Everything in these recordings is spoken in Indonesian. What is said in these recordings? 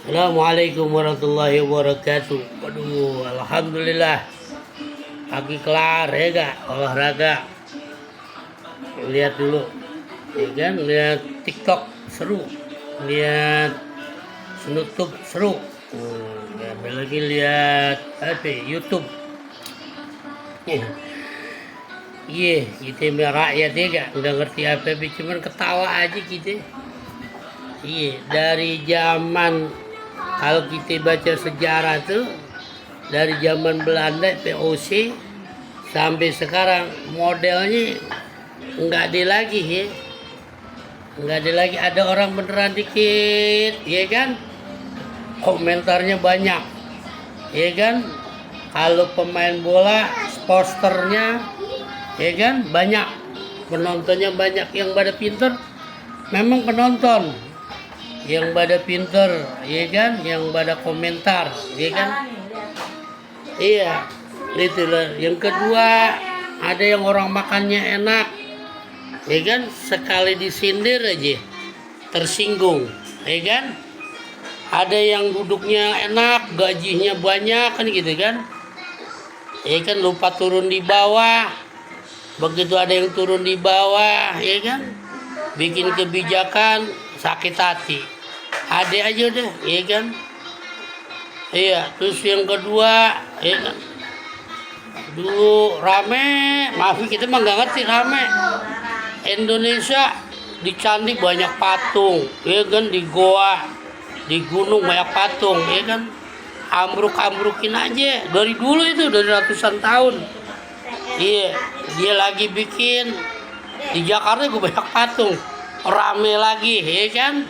Assalamualaikum warahmatullahi wabarakatuh. Waduh, alhamdulillah. Pagi kelar ya gak olahraga. Lihat dulu, ya kan? Lihat TikTok seru, lihat YouTube seru. Ya, lagi lihat apa? YouTube. Iya, kita rakyat ya gak? Nggak ngerti apa-apa, cuman ketawa aja gitu. Iya, dari zaman kalau kita baca sejarah tuh dari zaman Belanda VOC sampai sekarang modelnya nggak ada lagi ya, nggak ada lagi, ada orang beneran dikit ya kan, komentarnya banyak ya kan, kalau pemain bola posternya ya kan banyak, penontonnya banyak, yang pada pinter memang penonton, yang pada pinter ya kan, yang pada komentar ya kan. Iya, itulah. Yang kedua, ada yang orang makannya enak ya kan, sekali disindir aja tersinggung ya kan. Ada yang duduknya enak, gajinya banyak kan gitu kan, ya kan, lupa turun di bawah. Begitu ada yang turun di bawah ya kan, bikin kebijakan sakit hati, ada aja deh ya kan. Iya, terus yang kedua ya kan, dulu rame, maaf kita mah nggak ngerti rame, Indonesia di candi banyak patung ya kan, di goa, di gunung banyak patung ya kan, ambruk-ambrukin aja dari dulu, itu dari ratusan tahun. Iya, dia lagi bikin di Jakarta gue banyak patung, rame lagi ya kan,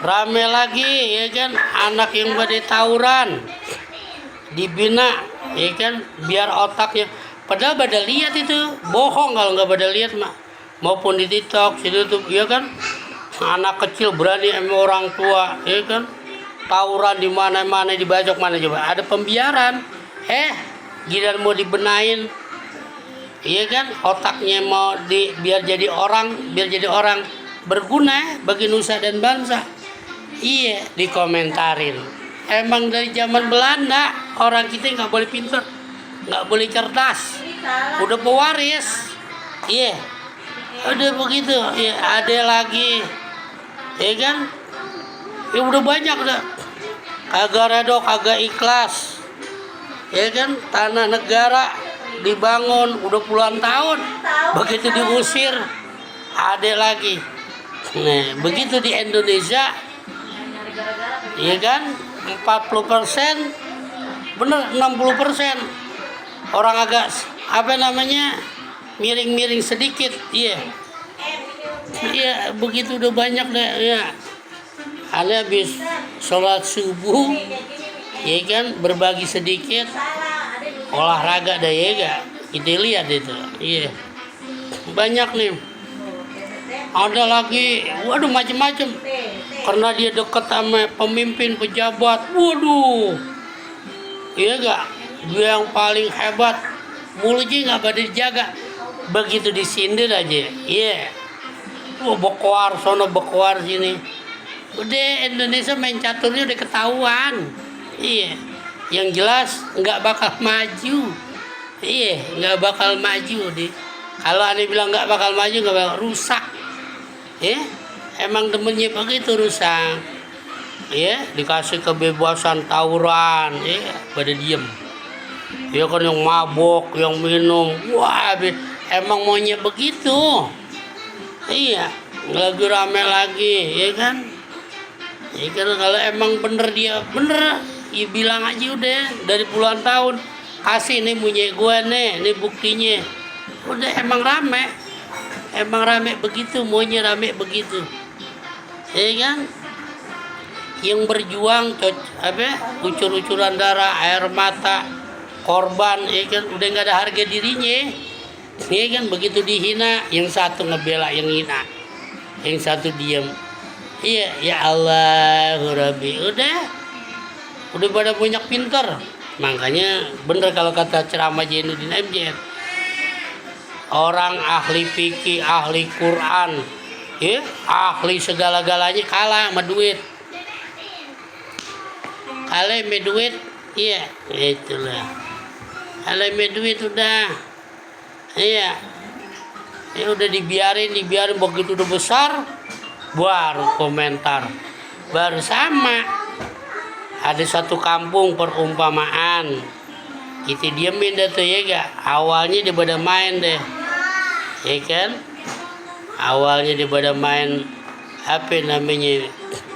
rame lagi ya kan, anak yang pada tawuran dibina ya kan, biar otaknya, padahal pada lihat itu bohong kalau nggak pada lihat mah, maupun di TikTok situ tuh ya kan, anak kecil berani sama orang tua ya kan, tawuran di mana-mana, dibajak mana coba, ada pembiaran, giliran mau dibenain iya kan, otaknya mau biar jadi orang, biar jadi orang berguna bagi nusa dan bangsa. Iya, dikomentarin. Emang dari zaman Belanda orang kita nggak boleh pinter, nggak boleh cerdas, udah pewaris. Iya, udah begitu. Iya, ada lagi, ya kan? Ya udah banyak udah. Kagak redo, kagak ikhlas, ya kan? Tanah negara dibangun udah puluhan tahun, begitu diusir, ada lagi. Nah, begitu di Indonesia. Iya kan, 40%, bener 60% orang agak apa namanya, miring-miring sedikit. Iya, iya begitu udah banyak deh ya. Ada habis sholat subuh ya kan, berbagi sedikit, olahraga deh ya gak, kita lihat itu. Iya, banyak nih. Ada lagi, waduh macem-macem, karena dia dekat sama pemimpin pejabat, waduh, iya gak, dia yang paling hebat, mulutnya nggak pada dijaga, begitu disindir aja, iya, bekuar sono bekuar sini, udah Indonesia main caturnya udah ketahuan, iya, yang jelas nggak bakal maju, iya, nggak bakal maju deh. Kalau aneh bilang nggak bakal maju, nggak bakal rusak. Ya, emang temennya begitu rusak. Ya, dikasih kebebasan tawuran, ya, pada diem. Ya kan, yang mabok, yang minum, wah, emang maunya begitu. Iya, lagi rame lagi, ya kan. Ya kan, kalau emang bener dia bener, ya bilang aja udah dari puluhan tahun. Kasih nih punya gue nih buktinya. Udah emang rame. Emang rame begitu, maunya rame begitu, ya kan? Yang berjuang ucur-ucuran darah, air mata, korban, ya kan? Udah nggak ada harga dirinya, ya kan? Begitu dihina, yang satu ngebela yang hina, yang satu diem. Iya, ya Allah, Rabbi, udah pada banyak pinter. Makanya bener kalau kata ceramah Jainuddin MZ, orang ahli fikih, ahli Quran, ya, ahli segala-galanya kalah sama duit. Kalau me duit, iya, itulah. Kalau me duit udah, iya, ya udah dibiarin begitu udah besar, baru komentar, baru sama. Ada satu kampung perumpamaan, kita diemin deh tuh ya gak, awalnya dia pada main deh, ya kan, awalnya dia pada main apa namanya,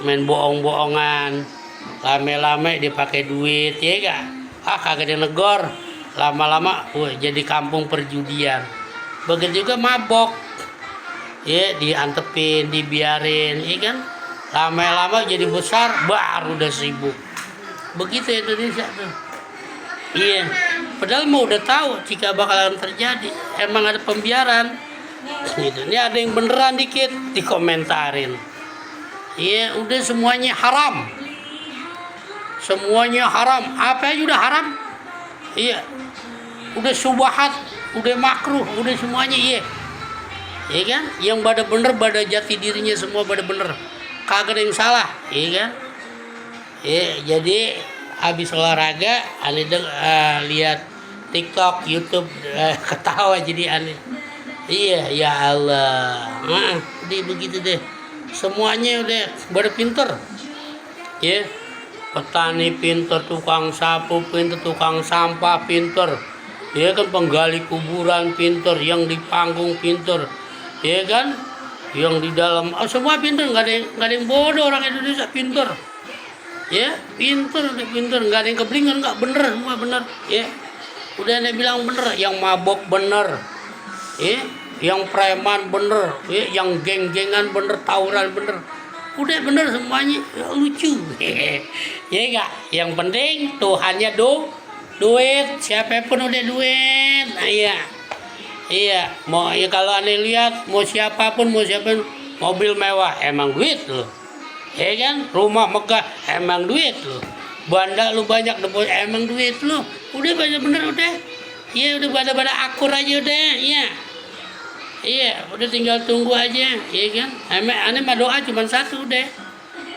main bohong-bohongan, lame-lame dia pakai duit, ya gak, kagak ada negor, lama-lama jadi kampung perjudian. Begitu juga mabok, ya diantepin, dibiarin, ya kan, lama-lama jadi besar, baru udah sibuk. Begitu Indonesia tuh. Iya, padahal mau udah tahu jika bakalan terjadi, emang ada pembiaran. Gitu. Ini ada yang beneran dikit dikomentarin. Iya, udah semuanya haram. Semuanya haram. Apa aja udah haram? Iya. Udah subahat, udah makruh, udah semuanya iya. Iya kan? Yang pada bener, pada jati dirinya semua pada bener. Kagak ada yang salah, iya kan? Jadi habis olahraga, aneh lihat TikTok, YouTube, ketawa jadi aneh. Iya, ya Allah. Udah begitu deh. Semuanya udah pada pinter. Ya, petani pinter, tukang sapu pinter, tukang sampah pinter. Ya kan, penggali kuburan pinter, yang di panggung pinter. Ya kan? Yang di dalam semua pinter, nggak ada yang bodoh, orang Indonesia pinter. Ya, pinter, nggak ada yang keblingan, nggak bener, semua bener. Ya, udah anda bilang bener, yang mabok bener, ya, yang preman bener, ya, yang geng-gengan bener, tawuran bener, udah bener semuanya, ya, lucu. Ya enggak, yang penting Tuhannya duit, siapapun udah duit. Nah, iya, mau ya kalau aneh lihat, mau siapapun mobil mewah emang duit loh. Ya kan, rumah megah emang duit lo, banda lu banyak dapet emang duit lo, udah banyak bener udah, iya udah pada akur aja udah, iya udah tinggal tunggu aja, iya kan, aneh mah doa cuma satu udah,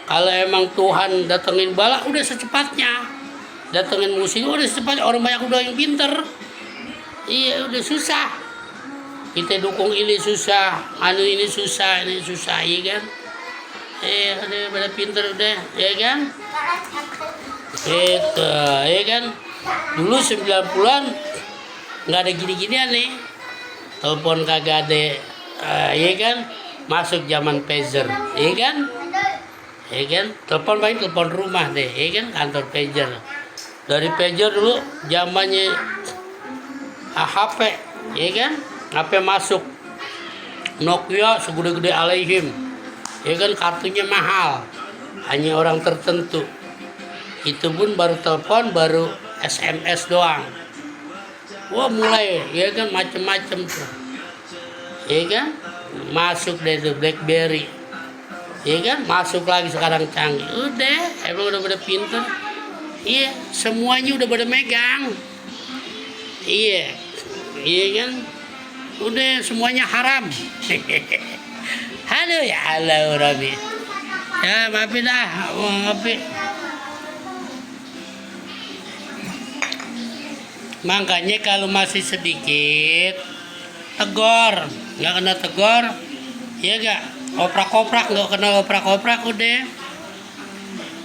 kalau emang Tuhan datengin bala udah secepatnya, datengin musibah udah secepatnya, orang banyak udah yang pinter, iya udah susah, kita dukung ini susah, ini susah, iya kan. Udah pada pinter udah, ya kan? Itu, ya kan? Dulu 90-an nggak ada gini-ginian nih. Telepon kagak ada, ya kan? Masuk zaman pager, ya kan? Ya kan? Telepon paling telepon rumah deh, ya kan? Kantor pager. Dari pager dulu zamannya HP, ya kan? HP masuk Nokia segede-gede alaihim. Ya kan, kartunya mahal, hanya orang tertentu. Itu pun baru telepon, baru SMS doang. Wah mulai, ya kan, macem-macem tuh. Ya kan, masuk deh tuh BlackBerry. Ya kan, masuk lagi sekarang canggih. Udah, emang udah pada pinter. Iya, semuanya udah pada megang. Iya kan, udah semuanya haram. Halo ya Allah Rabbi. Ya maafin dah, maafin. Makanya kalau masih sedikit tegor, nggak kena tegor, ya gak, oprak-oprak, nggak kena oprak-oprak udah.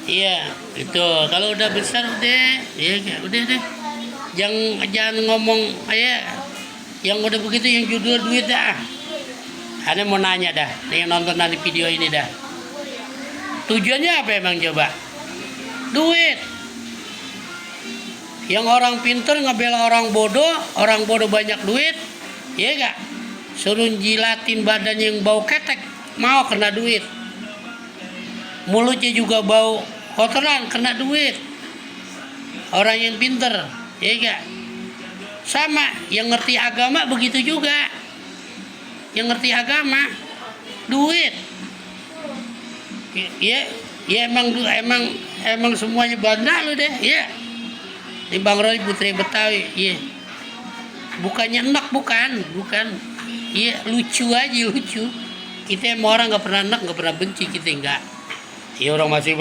Iya, itu kalau udah besar udah, ya gak, udah deh. Jangan ngomong yang udah begitu, yang judul duit dah. Anda mau nanya dah, yang nonton nanti video ini dah. Tujuannya apa emang coba? Duit. Yang orang pinter ngebela orang bodoh banyak duit, ya gak? Suruh jilatin badan yang bau ketek, mau kena duit. Mulutnya juga bau kotoran, kena duit. Orang yang pinter, ya gak? Sama, yang ngerti agama begitu juga. Yang ngerti agama duit, ya emang semuanya banda lu deh, ya. Di Bang Roy Putri Betawi, ya. Bukannya enak, bukan, ya lucu aja, lucu. Kita emang orang nggak pernah enak, nggak pernah benci, kita enggak. Ya orang masih